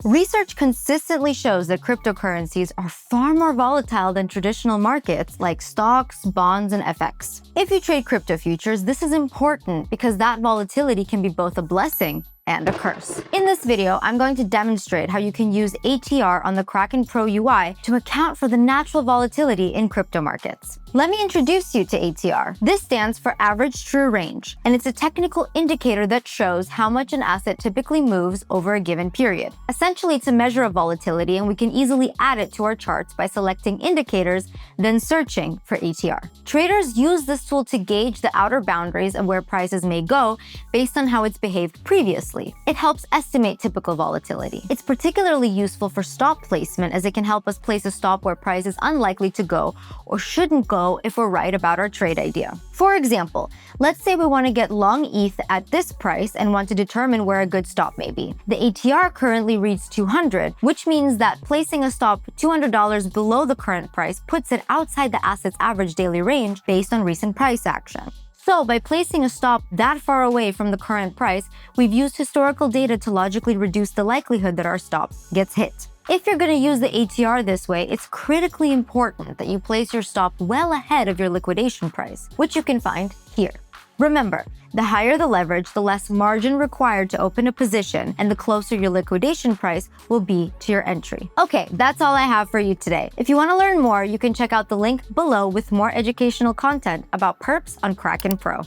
Research consistently shows that cryptocurrencies are far more volatile than traditional markets like stocks, bonds, and FX. If you trade crypto futures, this is important because that volatility can be both a blessing and a curse. In this video, I'm going to demonstrate how you can use ATR on the Kraken Pro UI to account for the natural volatility in crypto markets. Let me introduce you to ATR. This stands for Average True Range, and it's a technical indicator that shows how much an asset typically moves over a given period. Essentially, it's a measure of volatility, and we can easily add it to our charts by selecting indicators, then searching for ATR. Traders use this tool to gauge the outer boundaries of where prices may go based on how it's behaved previously. It helps estimate typical volatility. It's particularly useful for stop placement as it can help us place a stop where price is unlikely to go or shouldn't go if we're right about our trade idea. For example, let's say we want to get long ETH at this price and want to determine where a good stop may be. The ATR currently reads 200, which means that placing a stop $200 below the current price puts it outside the asset's average daily range based on recent price action. So by placing a stop that far away from the current price, we've used historical data to logically reduce the likelihood that our stop gets hit. If you're going to use the ATR this way, it's critically important that you place your stop well ahead of your liquidation price, which you can find here. Remember, the higher the leverage, the less margin required to open a position, and the closer your liquidation price will be to your entry. Okay, that's all I have for you today. If you want to learn more, you can check out the link below with more educational content about perps on Kraken Pro.